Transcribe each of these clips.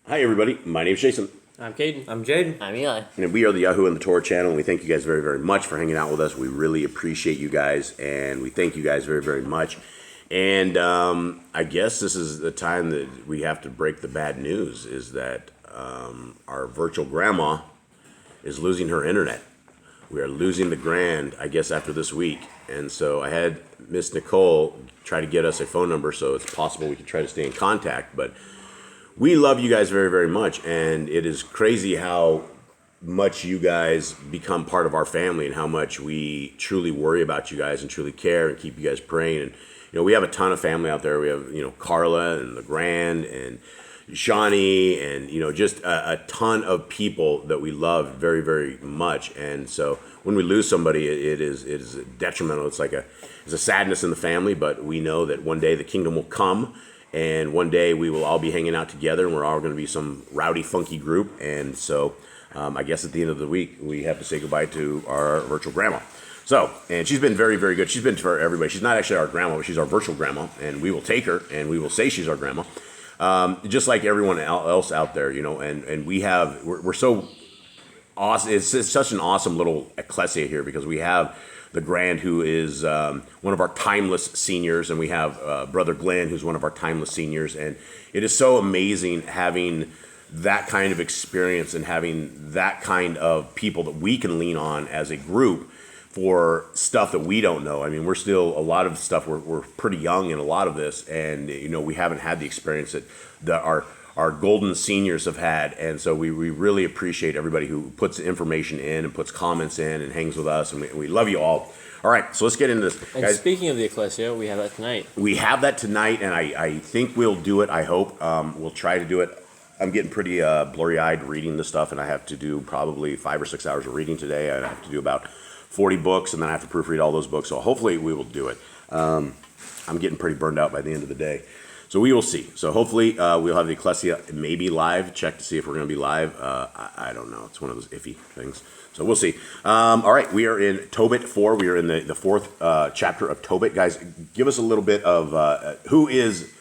Hi, everybody. My name is Jason. I'm Caden. I'm Jaden. I'm Eli. And we are the Yahoo and the Torah channel, and we thank you guys very, very much for hanging out with us. We really appreciate you guys, and we thank you guys very, very much. And I guess this is the time that we have to break the bad news, is that our virtual grandma is losing her internet. We are losing the grand, I guess, after this week. And so I had Miss Nicole try to get us a phone number so it's possible we can try to stay in contact. But we love you guys very, very much, and it is crazy how much you guys become part of our family and how much we truly worry about you guys and truly care and keep you guys praying. And, we have a ton of family out there. We have, Carla and LeGrand and Shawnee and, just a ton of people that we love very, very much. And so when we lose somebody, it is detrimental. It's a sadness in the family, but we know that one day the kingdom will come. And one day we will all be hanging out together, and we're all going to be some rowdy, funky group. And so I guess at the end of the week, we have to say goodbye to our virtual grandma. So, and she's been very, very good. She's been for everybody. She's not actually our grandma, but she's our virtual grandma. And we will take her, and we will say she's our grandma. Just like everyone else out there, and we're so awesome. It's such an awesome little ecclesia here because we have the Grand, who is one of our timeless seniors, and we have Brother Glenn, who's one of our timeless seniors. And it is so amazing having that kind of experience and having that kind of people that we can lean on as a group for stuff that we don't know. I mean, we're still, a lot of stuff, we're pretty young in a lot of this, and, we haven't had the experience that our golden seniors have had. And so we really appreciate everybody who puts information in and puts comments in and hangs with us, and we love you all. All right, so let's get into this. And guys, speaking of the ecclesia, we have that tonight. We have that tonight, and I think we'll do it, I hope. We'll try to do it. I'm getting pretty blurry-eyed reading this stuff, and I have to do probably 5 or 6 hours of reading today. I have to do about 40 books, and then I have to proofread all those books. So hopefully we will do it. I'm getting pretty burned out by the end of the day. So we will see. So hopefully we'll have the Ecclesia maybe live. Check to see if we're going to be live. I don't know. It's one of those iffy things. So we'll see. All right. We are in Tobit 4. We are in the fourth chapter of Tobit. Guys, give us a little bit of who is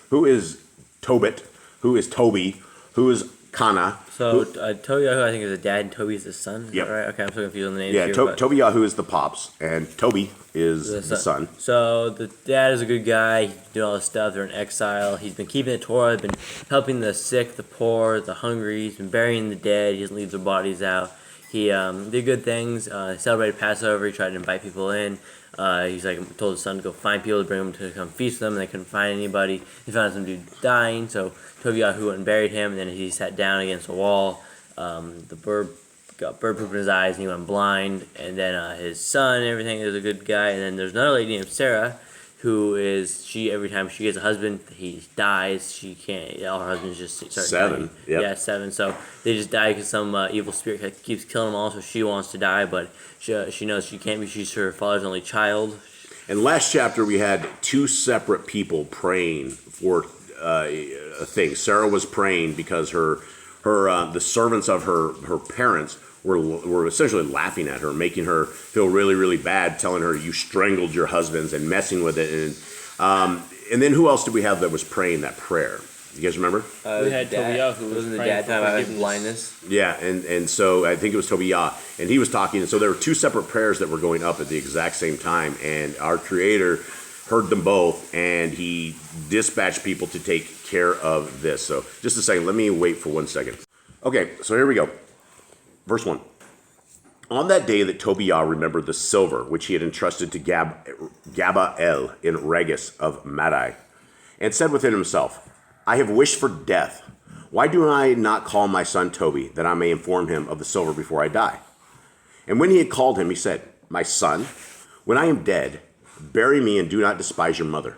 Tobit, who is Toby, who is Kana. So TOEIYAH, I think, is the dad, and Toby is the son. Is that right? Okay, I'm so confused on the names Yeah, here. TOEIYAH is the pops, and Toby is the son. So the dad is a good guy. He's doing all this stuff. They're in exile. He's been keeping the Torah. Been helping the sick, the poor, the hungry. He's been burying the dead. He doesn't leave their bodies out. He did good things. He celebrated Passover. He tried to invite people in. He's told his son to go find people to bring them to come feast with them, and they couldn't find anybody. He found some dude dying, so TOEIYAH went and buried him, and then he sat down against a wall. The bird got bird poop in his eyes, and he went blind. And then his son and everything is a good guy. And then there's another lady named Sarah, who is, every time she gets a husband, he dies. She can't, all her husbands just start 7. dying. Yep. Yeah, 7. So they just die because some evil spirit keeps killing them all, so she wants to die, but she knows she can't be. She's her father's only child. And last chapter we had 2 separate people praying for a thing. Sarah was praying because the servants of her parents were essentially laughing at her, making her feel really, really bad, telling her you strangled your husbands and messing with it. And then who else did we have that was praying that prayer? You guys remember? We had TOEIYAH, who was in the praying dad for time about forgiveness. blindness. Yeah, and so I think it was TOEIYAH, and he was talking, and so there were 2 separate prayers that were going up at the exact same time, and our Creator heard them both, and he dispatched people to take care of this. So just a second, let me wait for 1 second. Okay, so here we go. Verse 1. On that day that TOEIYAH remembered the silver which he had entrusted to Gabael in Regis of Madai, and said within himself, I have wished for death. Why do I not call my son Toby, that I may inform him of the silver before I die? And when he had called him, he said, My son, when I am dead, bury me and do not despise your mother,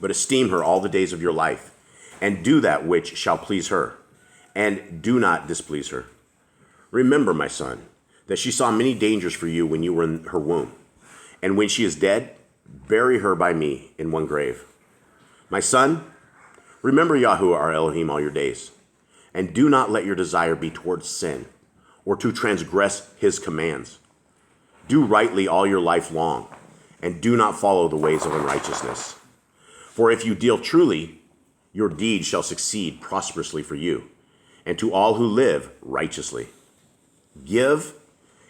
but esteem her all the days of your life, and do that which shall please her, and do not displease her. Remember, my son, that she saw many dangers for you when you were in her womb. And when she is dead, bury her by me in one grave. My son, remember Yahuwah our Elohim all your days, and do not let your desire be towards sin, or to transgress his commands. Do rightly all your life long, and do not follow the ways of unrighteousness. For if you deal truly, your deeds shall succeed prosperously for you, and to all who live righteously. Give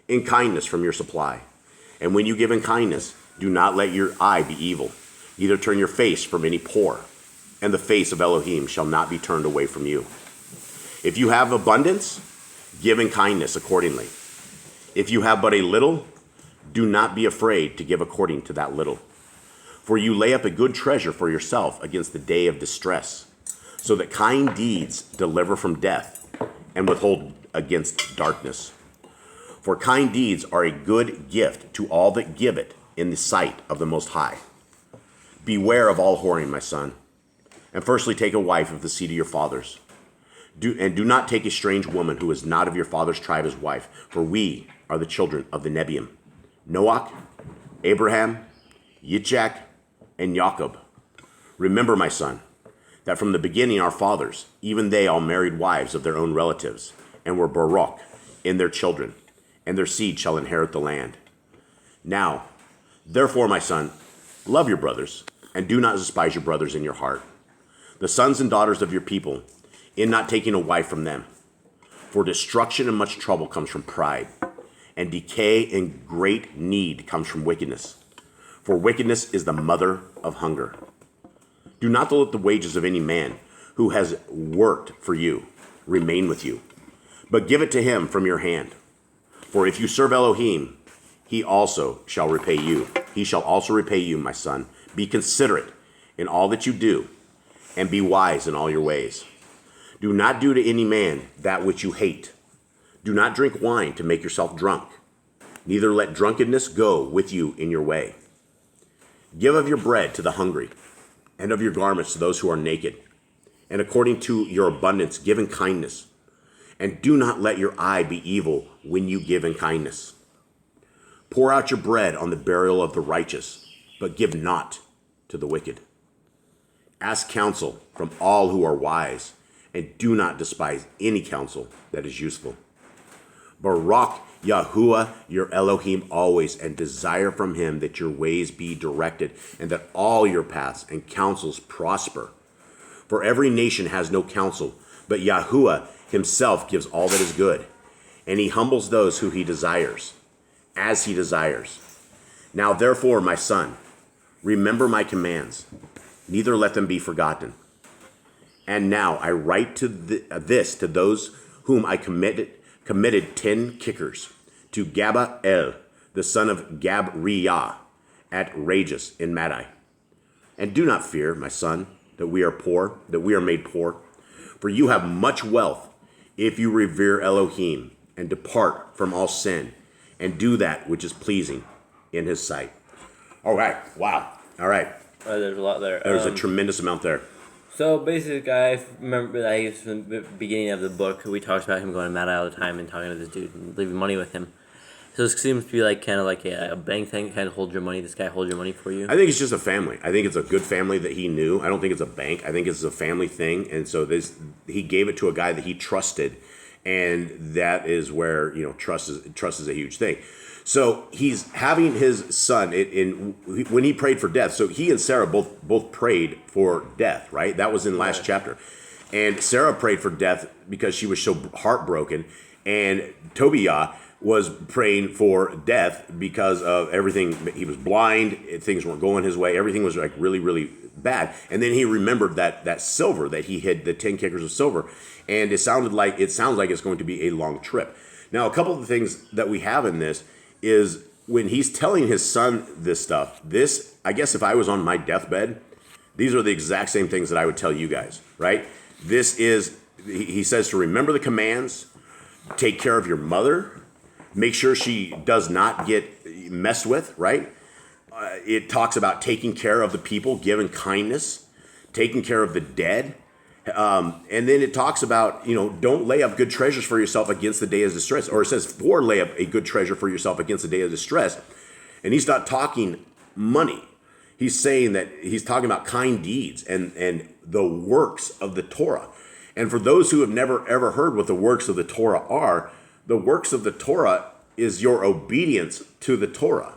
in kindness from your supply. And when you give in kindness, do not let your eye be evil. Neither turn your face from any poor, and the face of Elohim shall not be turned away from you. If you have abundance, give in kindness accordingly. If you have but a little, do not be afraid to give according to that little. For you lay up a good treasure for yourself against the day of distress, so that kind deeds deliver from death and withhold against darkness. For kind deeds are a good gift to all that give it in the sight of the Most High. Beware of all whoring, my son, and firstly take a wife of the seed of your fathers. Do not take a strange woman who is not of your father's tribe as wife, for we are the children of the Nebiim, Noach, Abraham, Yitzchak, and Jacob. Remember, my son, that from the beginning our fathers, even they all married wives of their own relatives, and were Baruch in their children, and their seed shall inherit the land. Now, therefore, my son, love your brothers, and do not despise your brothers in your heart, the sons and daughters of your people, in not taking a wife from them. For destruction and much trouble comes from pride, and decay and great need comes from wickedness. For wickedness is the mother of hunger. Do not let the wages of any man who has worked for you remain with you, but give it to him from your hand. For if you serve Elohim, he also shall repay you. He shall also repay you, my son. Be considerate in all that you do, and be wise in all your ways. Do not do to any man that which you hate. Do not drink wine to make yourself drunk. Neither let drunkenness go with you in your way. Give of your bread to the hungry, and of your garments to those who are naked. And according to your abundance, give in kindness. And do not let your eye be evil when you give in kindness. Pour out your bread on the burial of the righteous, but give not to the wicked. Ask counsel from all who are wise, and do not despise any counsel that is useful. Barak Yahuwah your Elohim always, and desire from him that your ways be directed, and that all your paths and counsels prosper. For every nation has no counsel, but Yahuwah himself gives all that is good, and he humbles those who he desires, as he desires. Now therefore, my son, remember my commands, neither let them be forgotten. And now I write this to those whom I committed 10 kickers, to Gabael, the son of Gabriah, at Rages in Madai. And do not fear, my son, that we are made poor, for you have much wealth if you revere Elohim and depart from all sin and do that which is pleasing in his sight. All right. Wow. All right. There's a lot there. There's a tremendous amount there. So basically, guy, remember that he was from the beginning of the book. We talked about him going to Mad Eye all the time and talking to this dude and leaving money with him. So this seems to be like kind of like a bank thing, kind of hold your money. This guy holds your money for you. I think it's just a family. I think it's a good family that he knew. I don't think it's a bank. I think it's a family thing. And so he gave it to a guy that he trusted, and that is where trust is a huge thing. So he's having his son when he prayed for death. So he and Sarah both prayed for death, right? That was in last chapter. And Sarah prayed for death because she was so heartbroken, and TOBIAH was praying for death because of everything. He was blind, things weren't going his way, everything was like really, really bad. And then he remembered that silver that he hid, the 10 kickers of silver, and it sounds like it's going to be a long trip. Now, a couple of the things that we have in this is when he's telling his son this stuff, I guess if I was on my deathbed, these are the exact same things that I would tell you guys, right? He says to remember the commands, take care of your mother, make sure she does not get messed with, right? It talks about taking care of the people, giving kindness, taking care of the dead. And then it talks about, don't lay up good treasures for yourself against the day of distress. Or it says, for lay up a good treasure for yourself against the day of distress. And he's not talking money. He's saying that he's talking about kind deeds and the works of the Torah. And for those who have never, ever heard what the works of the Torah are, the works of the Torah is your obedience to the Torah.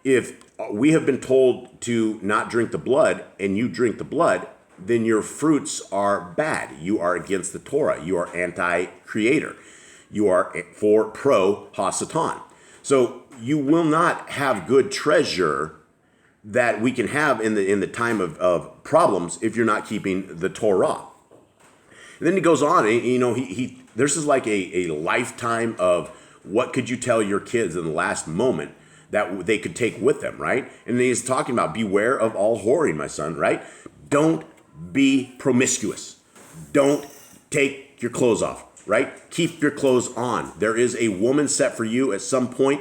If we have been told to not drink the blood and you drink the blood, then your fruits are bad. You are against the Torah. You are anti-creator. You are for pro-Hasatan. So you will not have good treasure that we can have in the time of problems if you're not keeping the Torah. And then he goes on, this is like a lifetime of what could you tell your kids in the last moment that they could take with them, right? And he's talking about beware of all whoring, my son, right? Don't be promiscuous. Don't take your clothes off, right? Keep your clothes on. There is a woman set for you at some point,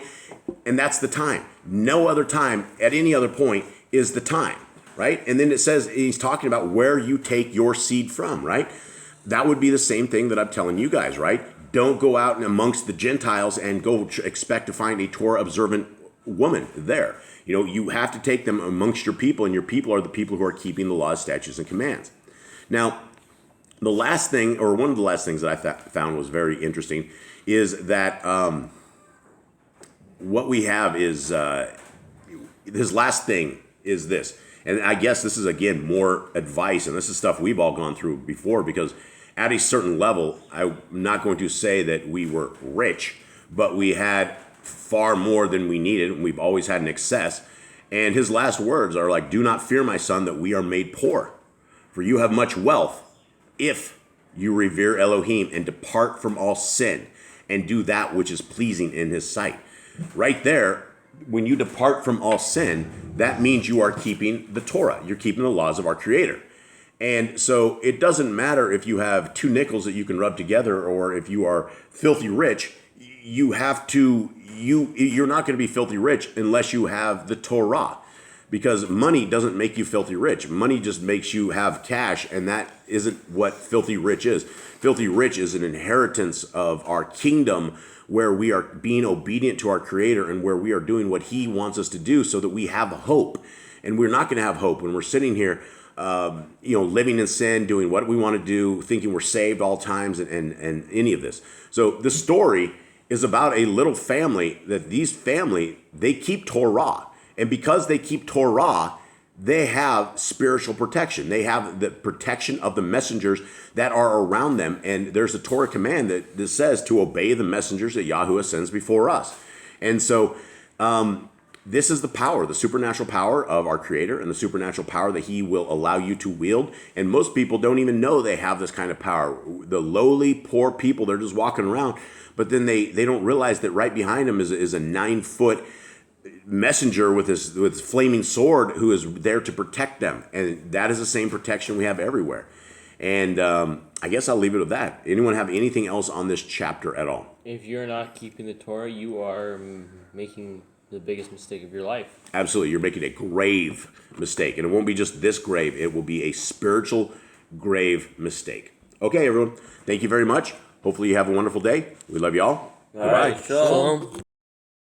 and that's the time. No other time at any other point is the time, right? And then it says, he's talking about where you take your seed from, right? That would be the same thing that I'm telling you guys, right? Don't go out and amongst the Gentiles and go expect to find a Torah observant woman there. You have to take them amongst your people, and your people are the people who are keeping the laws, statutes, and commands. Now, the last thing, or one of the last things that I found was very interesting, is that what we have is his last thing is this. And I guess this is, again, more advice, and this is stuff we've all gone through before, because at a certain level, I'm not going to say that we were rich, but we had far more than we needed, and we've always had an excess. And his last words are like, do not fear, my son, that we are made poor, for you have much wealth, if you revere Elohim and depart from all sin and do that which is pleasing in his sight. Right there, when you depart from all sin, that means you are keeping the Torah. You're keeping the laws of our Creator. And so it doesn't matter if you have 2 nickels that you can rub together, or if you are filthy rich. You're not going to be filthy rich unless you have the Torah, because money doesn't make you filthy rich. Money just makes you have cash, and that isn't what filthy rich is. Filthy rich is an inheritance of our kingdom, where we are being obedient to our Creator and where we are doing what He wants us to do, so that we have hope. And we're not going to have hope when we're sitting here living in sin, doing what we want to do, thinking we're saved all times, and any of this. So the story is about a little family, that they keep Torah. And because they keep Torah, they have spiritual protection. They have the protection of the messengers that are around them. And there's a Torah command that says to obey the messengers that Yahuwah sends before us. And so this is the power, the supernatural power of our Creator, and the supernatural power that He will allow you to wield. And most people don't even know they have this kind of power. The lowly, poor people, they're just walking around, but then they don't realize that right behind them is a 9-foot messenger with his flaming sword who is there to protect them. And that is the same protection we have everywhere. And I guess I'll leave it at that. Anyone have anything else on this chapter at all? If you're not keeping the Torah, you are making the biggest mistake of your life. Absolutely. You're making a grave mistake. And it won't be just this grave. It will be a spiritual grave mistake. Okay, everyone. Thank you very much. Hopefully you have a wonderful day. We love you all. All right. Shalom.